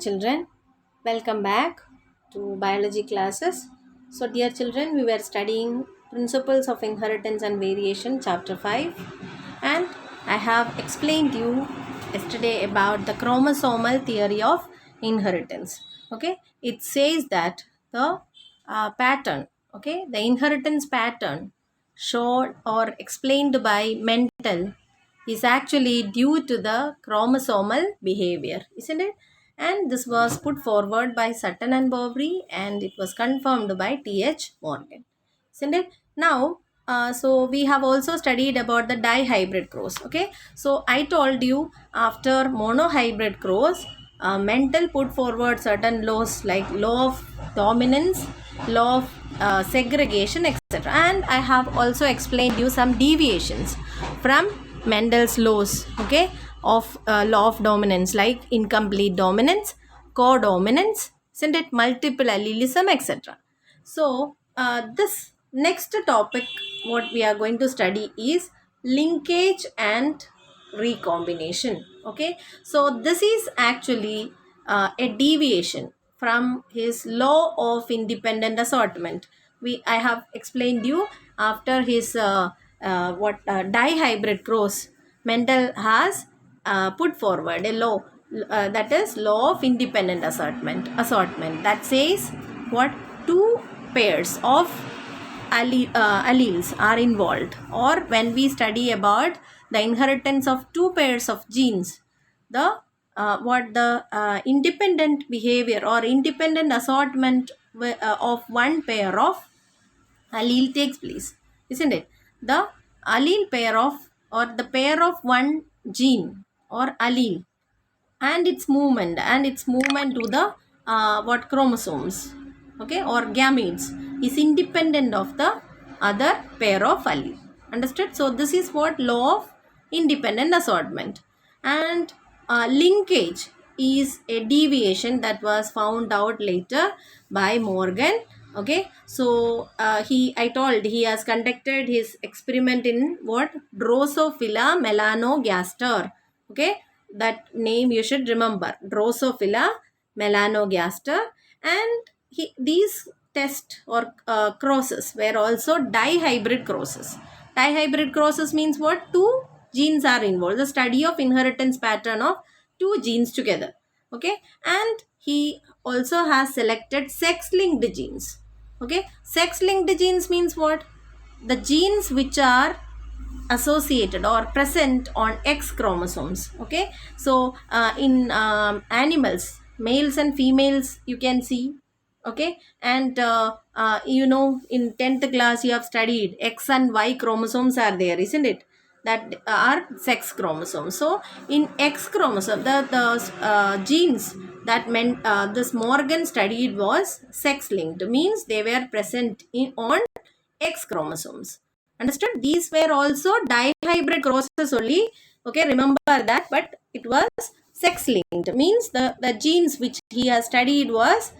children, welcome back to biology classes. So dear children, we were studying Principles of Inheritance and Variation chapter 5, and I have explained you yesterday about the chromosomal theory of inheritance. Okay, it says that the pattern, okay, the inheritance pattern shown or explained by Mendel is actually due to the chromosomal behavior, isn't it? And this was put forward by Sutton and Boveri, and it was confirmed by T.H. Morgan, isn't it? Now, so we have also studied about the dihybrid cross. Okay, so I told you after monohybrid cross, Mendel put forward certain laws like law of dominance, law of segregation, etc. And I have also explained you some deviations from Mendel's laws, okay, of law of dominance, like incomplete dominance, codominance, isn't it, multiple allelism, etc. So this next topic what we are going to study is linkage and recombination. Okay, so this is actually a deviation from his law of independent assortment. I have explained you after his dihybrid cross, Mendel has put forward a law, that is law of independent assortment that says what, two pairs of alleles are involved, or when we study about the inheritance of two pairs of genes, the independent behavior or independent assortment of one pair of allele takes place, isn't it? The allele pair of, or the pair of one gene or allele and its movement to the what chromosomes, okay, or gametes, is independent of the other pair of allele. Understood? So this is what law of independent assortment. And linkage is a deviation that was found out later by Morgan. Okay, so I told he has conducted his experiment in what, Drosophila melanogaster. Okay, that name you should remember, Drosophila melanogaster. And these test or crosses were also dihybrid crosses. Dihybrid crosses means what? Two genes are involved, the study of inheritance pattern of two genes together. Okay, and he also has selected sex-linked genes. Okay, sex-linked genes means what? The genes which are associated or present on X chromosomes. Okay, so in animals, males and females, you can see. Okay, and in 10th class you have studied X and Y chromosomes are there, isn't it? That are sex chromosomes. So in X chromosome, the genes that this Morgan studied was sex linked, means they were present on X chromosomes. Understood? These were also dihybrid crosses only. Okay, remember that. But it was sex linked, means the genes which he has studied was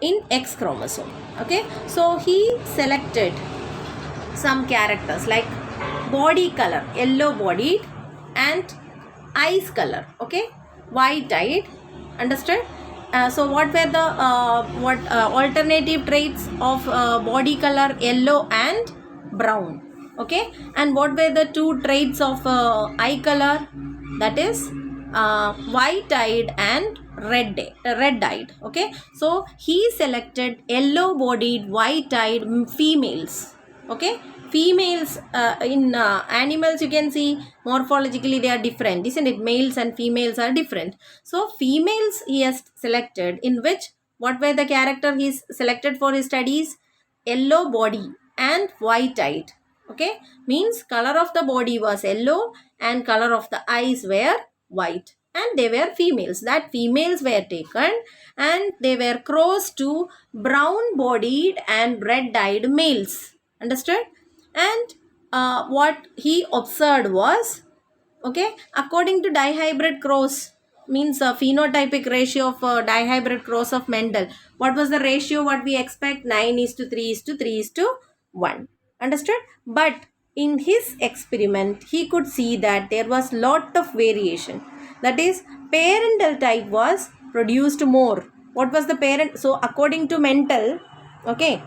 in X chromosome. Okay, so he selected some characters like body color, yellow bodied, and eyes color, okay, white eyed. Understood? So what were the alternative traits of body color, yellow and brown? Okay, and what were the two traits of eye color? That is white eyed and red eyed. Okay, so he selected yellow bodied, white eyed females. Okay, females in animals, you can see morphologically they are different, isn't it? Males and females are different. So females he has selected, in which what were the character he selected for his studies? Yellow body and white eyed. Okay, means color of the body was yellow and color of the eyes were white, and they were females. That females were taken and they were crossed to brown bodied and red eyed males. Understood? And what he observed was, okay, according to dihybrid cross, means a phenotypic ratio of dihybrid cross of Mendel, what was the ratio what we expect? 9:3:3:1. Understood? But in his experiment he could see that there was lot of variation. That is, parental type was produced more? What was the parent? So according to Mendel, okay,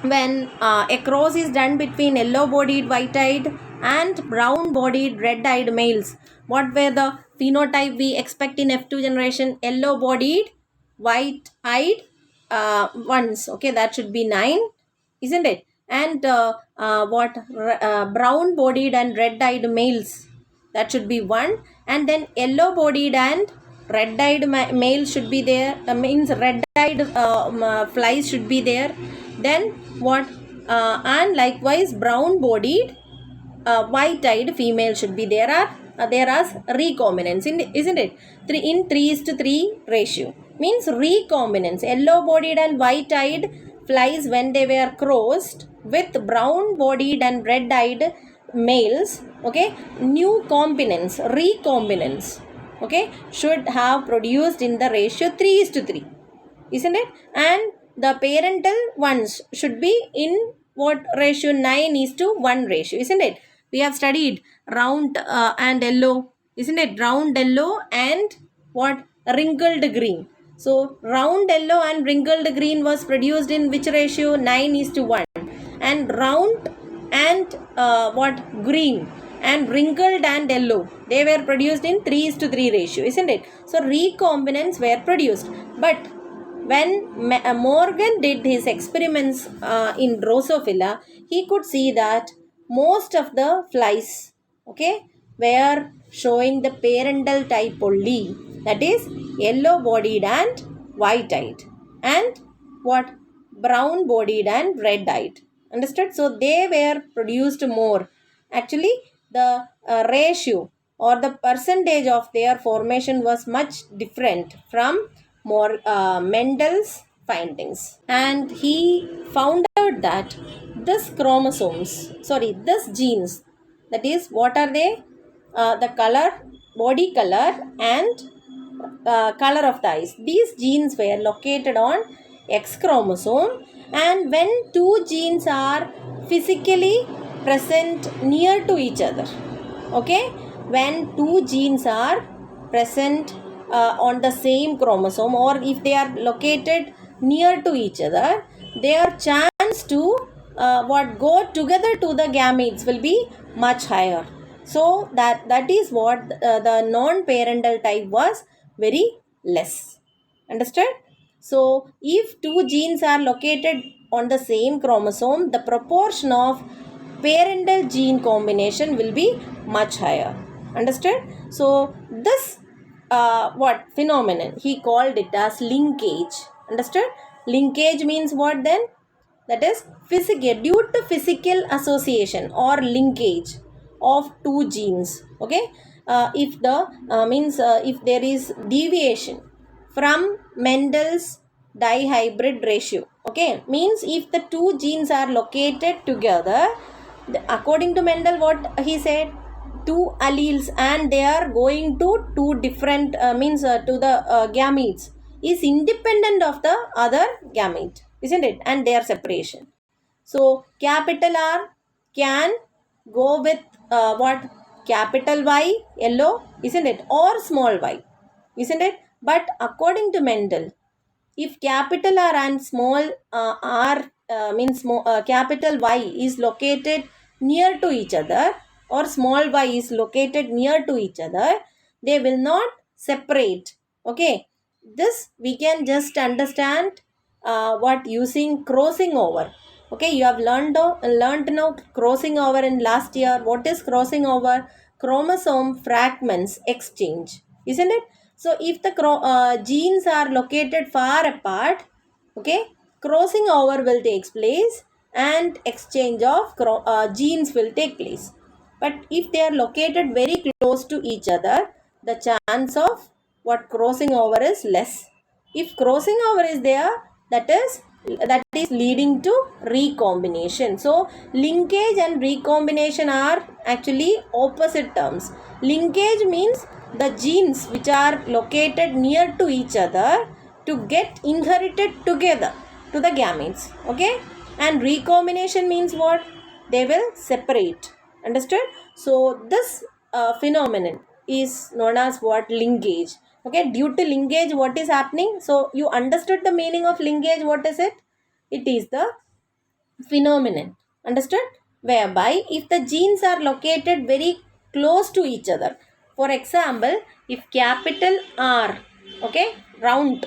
when a cross is done between yellow-bodied white-eyed and brown-bodied red-eyed males, what were the phenotype we expect in F2 generation? Yellow-bodied white-eyed ones. Okay, that should be 9, isn't it? And brown-bodied and red-eyed males, that should be 1. And then yellow-bodied and red-eyed male should be there. Means red-eyed flies should be there. Then what? And likewise brown-bodied white-eyed female should be there. There as recombinants, isn't it? 3:3 ratio means recombinants. Yellow-bodied and white-eyed flies, when they were crossed with brown-bodied and red-eyed males, okay, new combinants, recombinants, okay, should have produced in the ratio 3:3, isn't it? And the parental ones should be in what ratio? 9:1 ratio, isn't it? We have studied round and yellow, isn't it? Round yellow and what? Wrinkled green. So round yellow and wrinkled green was produced in which ratio? 9:1. And round and what? Green and wrinkled and yellow, they were produced in 3:3 ratio, isn't it? So recombinants were produced. But when Morgan did his experiments in Drosophila, he could see that most of the flies, okay, were showing the parental type only, that is yellow bodied and white eyed, and what? Brown bodied and red eyed. Understood? So they were produced more. Actually, the ratio or the percentage of their formation was much different from Mendel's findings. And he found out that this genes, that is, what are they? The color, body color and color of the eyes. These genes were located on X chromosome, and when two genes are physically present near to each other, okay, when two genes are present on the same chromosome, or if they are located near to each other, their chance to go together to the gametes will be much higher. So that is what the non-parental type was very less. Understood? So if two genes are located on the same chromosome, the proportion of parental gene combination will be much higher. Understood? So this what phenomenon, he called it as linkage. Understood? Linkage means what then? That is physical, due to physical association or linkage of two genes. Okay, if the if there is deviation from Mendel's dihybrid ratio, okay, means if the two genes are located together, according to Mendel, what he said, two alleles, and they are going to two different to the gametes, is independent of the other gamete, isn't it? And their separation. So capital R can go with what? Capital Y, yellow, isn't it? Or small y, isn't it? But according to Mendel, if capital R and small r capital Y is located near to each other, or small y is located near to each other, they will not separate. Okay, this we can just understand what using crossing over. Okay, you have learned now crossing over in last year. What is crossing over? Chromosome fragments exchange, isn't it? So if the genes are located far apart, okay, crossing over will take place and exchange of genes will take place. But if they are located very close to each other, the chance of what crossing over is less. If crossing over is there, that is leading to recombination. So linkage and recombination are actually opposite terms. Linkage means the genes which are located near to each other to get inherited together to the gametes. Okay, and recombination means what? They will separate. Understood? So this phenomenon is known as what? Linkage. Okay, due to linkage, what is happening? So you understood the meaning of linkage. What is it? It is the phenomenon. Understood? Whereby if the genes are located very close to each other. For example, if capital R, okay, round,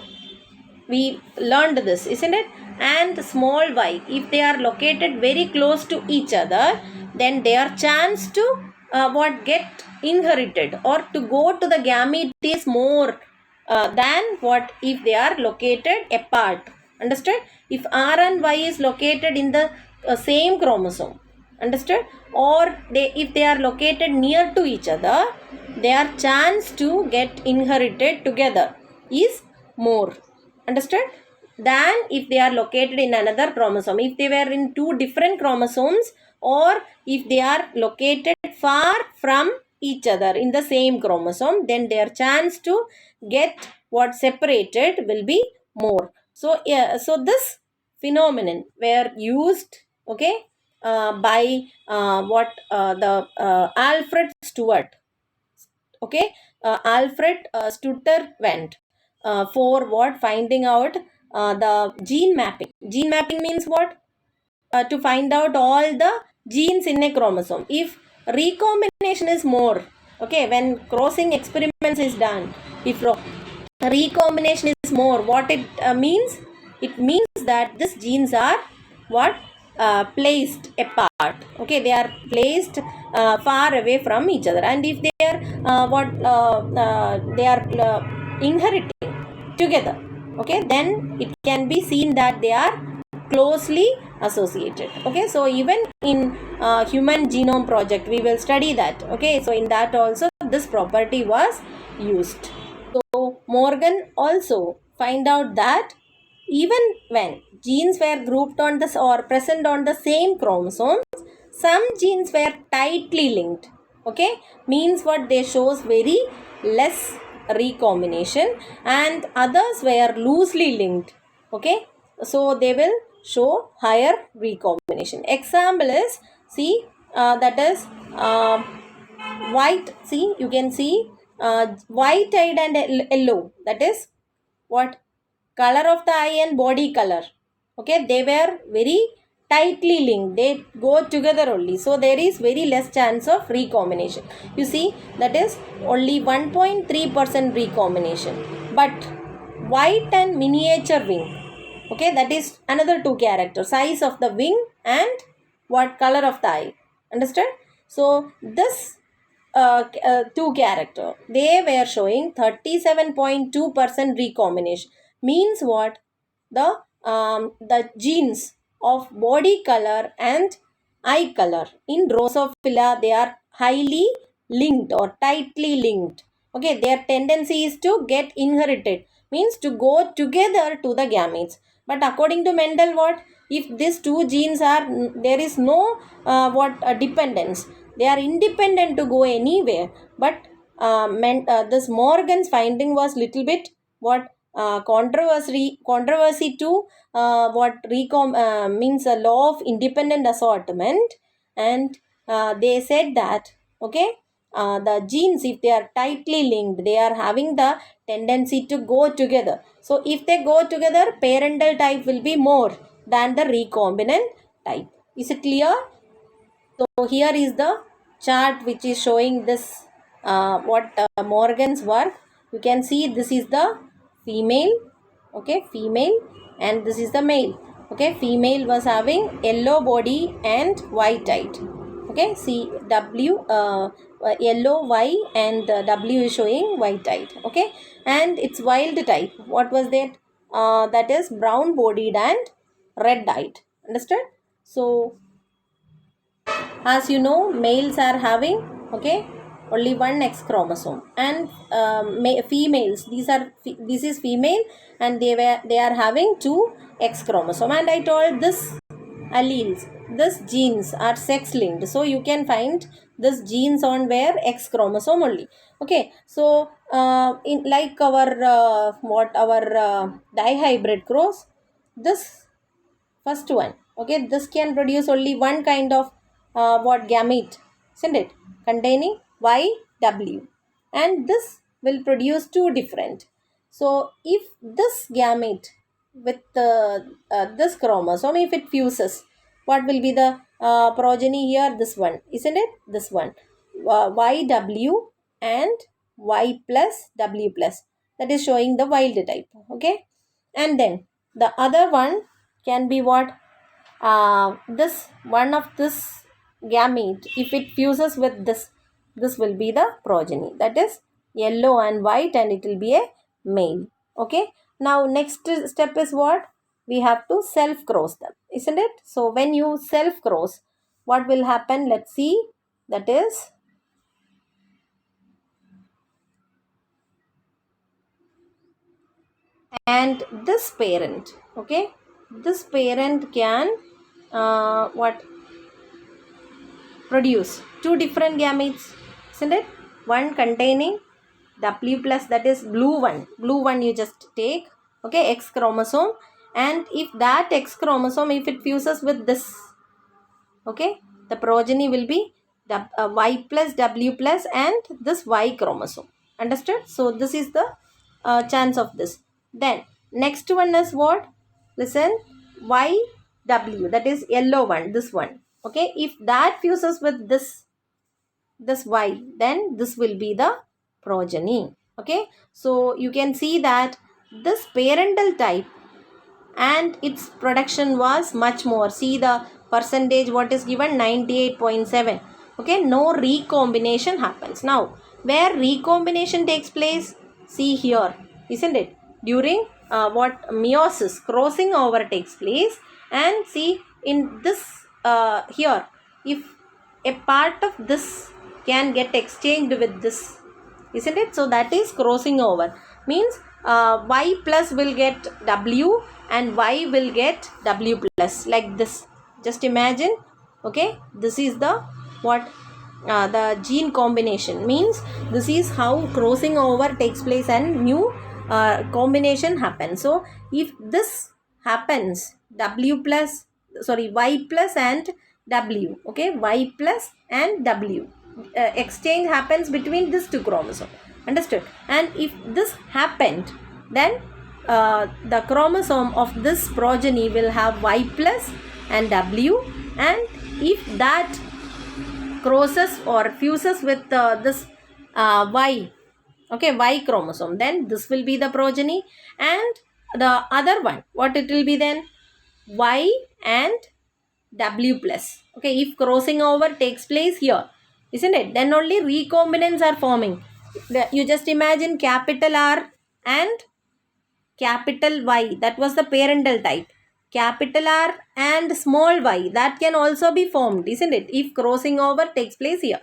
we learned this, isn't it? And small y, if they are located very close to each other, then their chance to what get inherited or to go to the gamete is more than what if they are located apart. Understood? If R and Y is located in the same chromosome, understood, or if they are located near to each other, their chance to get inherited together is more, understood, than if they are located in another chromosome. If they were in two different chromosomes, or if they are located far from each other in the same chromosome, then their chance to get what separated will be more. So so this phenomenon were used, okay, by the Alfred Stewart, okay, Alfred Stutter went for what, finding out the gene mapping. Gene mapping means what? To find out all the genes in a chromosome. If recombination is more, okay, when crossing experiments is done, if recombination is more, what it means? It means that these genes are what, placed apart, okay, they are placed far away from each other, and if they are they are inheriting together, okay, then it can be seen that they are closely associated. Okay, so even in human genome project we will study that. Okay, so in that also this property was used. So Morgan also find out that even when genes were grouped on this or present on the same chromosomes, some genes were tightly linked. Okay, means what, they shows very less recombination, and others were loosely linked. Okay, so they will show higher recombination. Example is, see, that is white. See, you can see white-eyed and yellow. That is what, color of the eye and body color. Okay, they were very tightly linked, they go together only, so there is very less chance of recombination. You see, that is only 1.3% recombination. But white and miniature wing, okay, that is another two characters, size of the wing and what color of the eye. Understand? So this two character, they were showing 37.2% recombination. Means what, the genes of body color and eye color in Drosophila, they are highly linked or tightly linked. Okay, their tendency is to get inherited, means to go together to the gametes. But according to Mendel, what if these two genes are, there is no dependence, they are independent to go anywhere. But this Morgan's finding was little bit what, controversy to what means a law of independent assortment. And they said that, okay, the genes, if they are tightly linked, they are having the tendency to go together. So if they go together, parental type will be more than the recombinant type. Is it clear? So here is the chart which is showing this Morgan's work. You can see this is the female, okay, female, and this is the male. Okay, female was having yellow body and white eyed. Okay, see W, yellow Y, and W is showing white eyed. Okay, and it's wild type. What was that? That is brown bodied and red eyed. Understood? So as you know, males are having, okay, only one X chromosome, and females, this is female, and they are having two X chromosome. And I told this alleles, this genes are sex linked, so you can find this genes on where X chromosome only. Okay, so in like our dihybrid cross, this first one, okay, this can produce only one kind of gamete, isn't it, containing YW. And this will produce two different. So if this gamete with this chromosome, if it fuses, what will be the progeny here? This one, isn't it? This one, YW and Y plus W plus, that is showing the wild type. Okay, and then the other one can be what? This one of this gamete, if it fuses with this will be the progeny, that is yellow and white, and it will be a male. Okay, now next step is what? We have to self cross them, isn't it? So when you self cross, what will happen? Let's see. That is, and this parent, okay, this parent can what? Produce two different gametes, isn't it? One containing W plus, that is blue one you just take, okay, X chromosome, and if that X chromosome, if it fuses with this, okay, the progeny will be Y plus W plus and this Y chromosome. Understood? So this is the chance of this. Then next one is what? Listen, YW, that is yellow one, this one. Okay, if that fuses with this Y, then this will be the progeny. Okay, so you can see that this parental type and its production was much more. See the percentage, what is given? 98.7. Okay, no recombination happens. Now where recombination takes place? See here, isn't it? During what? Meiosis, crossing over takes place. And see in this here, if a part of this can get exchanged with this, isn't it? So that is crossing over, means Y plus will get W and Y will get W plus, like this. Just imagine. Okay, this is the what? The gene combination, means this is how crossing over takes place and new combination happens. So if this happens, W plus, sorry, Y plus and W, okay, Y plus and W, exchange happens between these two chromosomes. Understood? And if this happened, then the chromosome of this progeny will have Y plus and W, and if that crosses or fuses with this Y, okay, Y chromosome, then this will be the progeny. And the other one, what it will be then? Y and W plus. Okay, if crossing over takes place here, isn't it? Then only recombinants are forming. You just imagine capital R and capital Y, that was the parental type. Capital R and small y, that can also be formed, isn't it? If crossing over takes place here.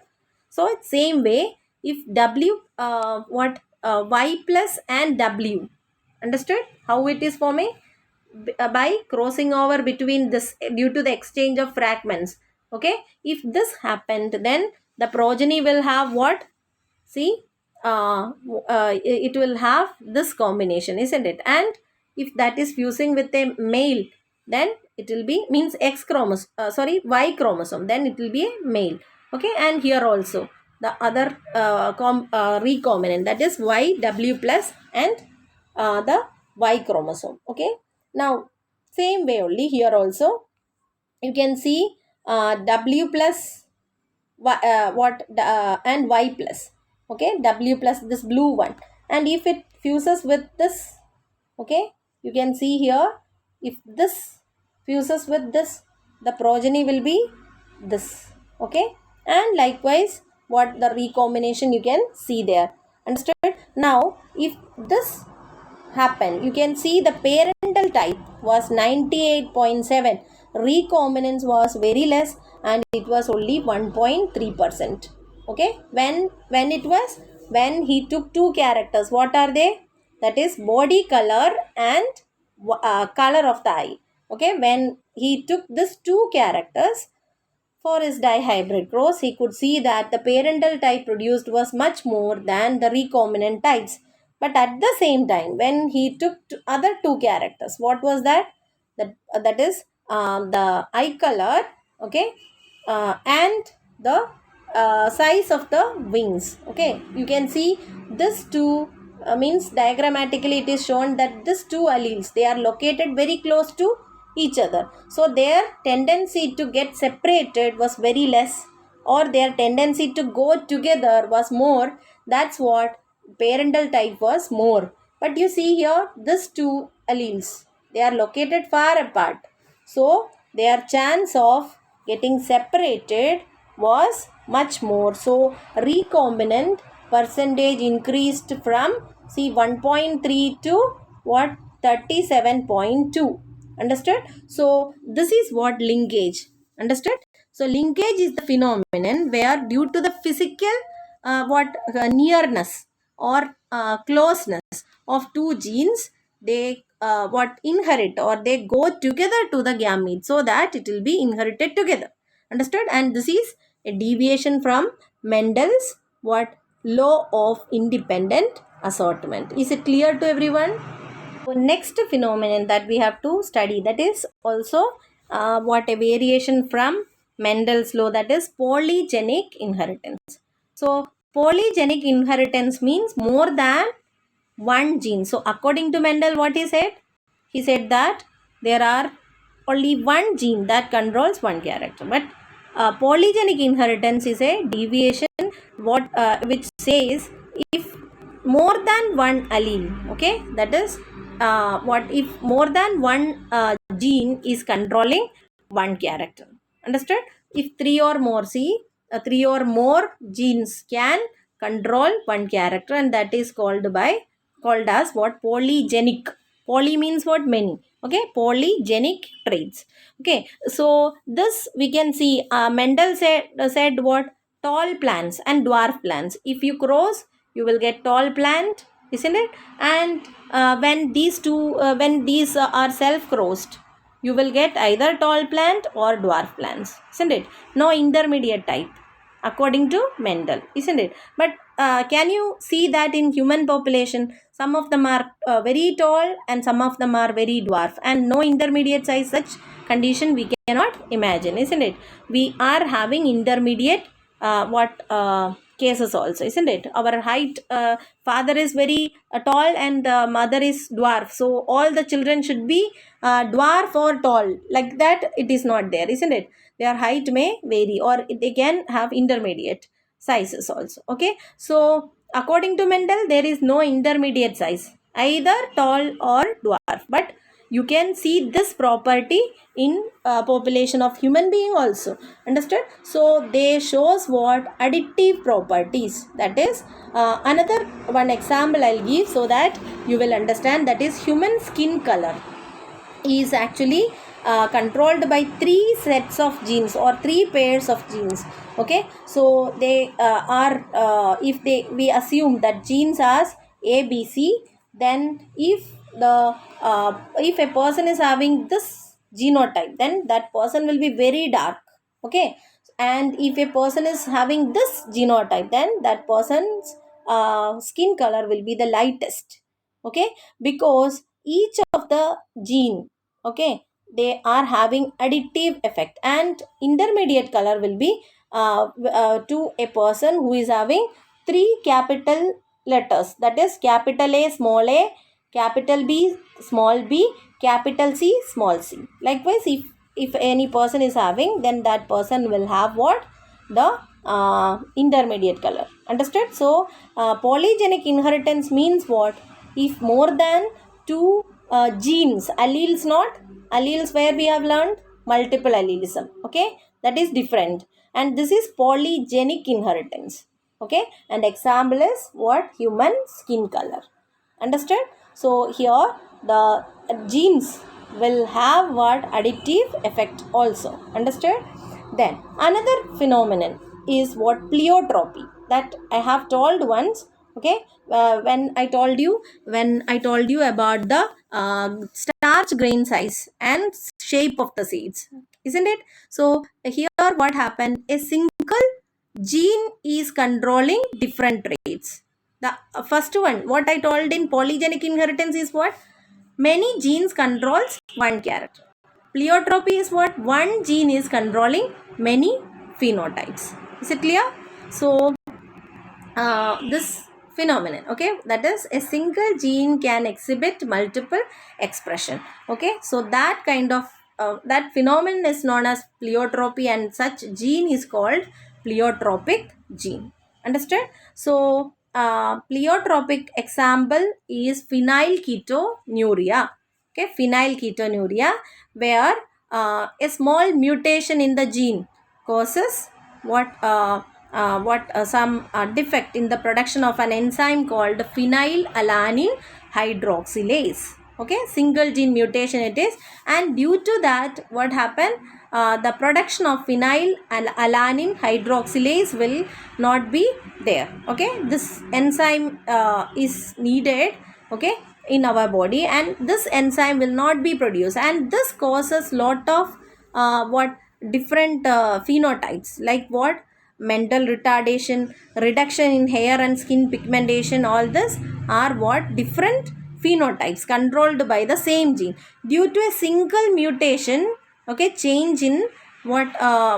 So it's same way, if W, Y plus and W, understood how it is forming? By crossing over between this due to the exchange of fragments. Okay, if this happened, then the progeny will have what? See, it will have this combination, isn't it? And if that is fusing with a male, then it will be, means X chromosome, Y chromosome, then it will be a male. Okay, and here also the other recombinant, that is YW plus and the Y chromosome. Okay, now same way only here also you can see W plus and Y plus, okay, W plus, this blue one, and if it fuses with this, okay, you can see here, if this fuses with this, the progeny will be this. Okay, and likewise what the recombination you can see there. Understood? Now if this happen, you can see the parental type was 98.7, recombinance was very less, and it was only 1.3%. Okay, when it was, when he took two characters, what are they? That is body color and color of the eye. Okay, when he took these two characters for his dihybrid cross, he could see that the parental type produced was much more than the recombinant types. But at the same time, when he took other two characters, what was that? That is the eye color, okay, and the size of the wings. Okay, you can see this two means diagrammatically it is shown that these two alleles, they are located very close to each other, so their tendency to get separated was very less, or their tendency to go together was more. That's what parental type was more. But you see here, these two alleles, they are located far apart, so their chance of getting separated was much more. So recombinant percentage increased from, see, 1.3 to what, 37.2. Understood? So this is what linkage. Understood? So linkage is the phenomenon where due to the physical nearness or closeness of two genes, they what inherit, or they go together to the gamete, so that it will be inherited together. Understood? And this is a deviation from Mendel's what, law of independent assortment. Is it clear to everyone? So next phenomenon that we have to study, that is also what a variation from Mendel's law, that is polygenic inheritance. So polygenic inheritance means more than one gene. So according to Mendel, what he said? He said that there are only one gene that controls one character. But polygenic inheritance is a deviation which says if more than one allele, okay, that is what if more than one gene is controlling one character. Understood? If three or more, see, three or more genes can control one character, and that is called as what, polygenic. Poly means what, many. Okay, polygenic traits. Okay, so this we can see Mendel said what, tall plants and dwarf plants, if you cross, you will get tall plant, isn't it? And when these are self crossed, you will get either tall plant or dwarf plants, isn't it? No intermediate type according to Mendel, isn't it? But can you see that in human population, some of them are very tall and some of them are very dwarf, and no intermediate size? Such condition we cannot imagine, isn't it? We are having intermediate cases also, isn't it? Our height, father is very tall and mother is dwarf, so all the children should be dwarf or tall, like that it is not there, isn't it? Their height may vary, or they can have intermediate sizes also. Okay, so according to Mendel, there is no intermediate size, either tall or dwarf. But you can see this property in population of human being also. Understood? So they shows what, additive properties. That is another one example I'll give so that you will understand. That is human skin color is actually controlled by three sets of genes or three pairs of genes. Okay, so they are if we assume that genes as A, B, C, then if a person is having this genotype, then that person will be very dark. Okay, and if a person is having this genotype, then that person's skin color will be the lightest. Okay, because each of the gene, okay, they are having additive effect, and intermediate color will be to a person who is having three capital letters, that is capital A small a, capital B small b, capital C small c. Likewise, if any person is having, then that person will have what, the intermediate color. Understood? So polygenic inheritance means what, if more than two genes, alleles, not alleles where we have learned multiple allelism, okay, that is different, and this is polygenic inheritance. Okay, and example is what, human skin color. Understood? So here the genes will have what, additive effect also. Understood? Then another phenomenon is what, pleiotropy, that I have told once. Okay, when I told you about the starch grain size and shape of the seeds, isn't it? So here what happened, a single gene is controlling different traits. The first one, what I told in polygenic inheritance is what, many genes controls one character. Pleiotropy is what, one gene is controlling many phenotypes. Is it clear? So this phenomenon, okay, that is a single gene can exhibit multiple expression. Okay, so that kind of that phenomenon is known as pleiotropy, and such gene is called pleiotropic gene. Understand? So pleiotropic example is phenylketonuria. Okay, phenylketonuria, where a small mutation in the gene causes some defect in the production of an enzyme called phenylalanine hydroxylase. Okay, single gene mutation it is, and due to that, what happened? The production of phenylalanine hydroxylase will not be there. Okay, this enzyme is needed, okay, in our body, and this enzyme will not be produced, and this causes lot of what different phenotypes, like what mental retardation, reduction in hair and skin pigmentation. All this are what different phenotypes controlled by the same gene due to a single mutation. Okay, change in what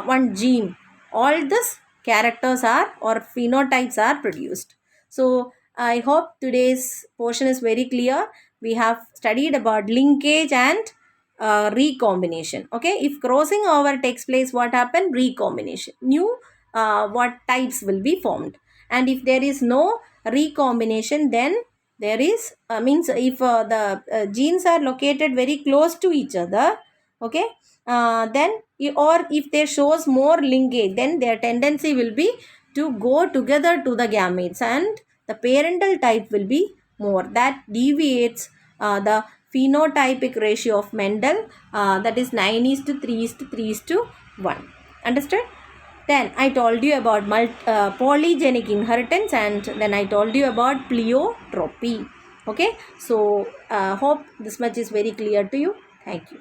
one gene, all this characters are or phenotypes are produced. So I hope today's portion is very clear. We have studied about linkage and recombination. Okay, if crossing over takes place, what happened? Recombination, new what types will be formed. And if there is no recombination, then there is means if the genes are located very close to each other, okay, then or if they shows more linkage, then their tendency will be to go together to the gametes, and the parental type will be more. That deviates the phenotypic ratio of Mendel, that is 9:3:3:1. Understood? Then I told you about polygenic inheritance, and then I told you about pleiotropy. Okay, so hope this much is very clear to you. Thank you.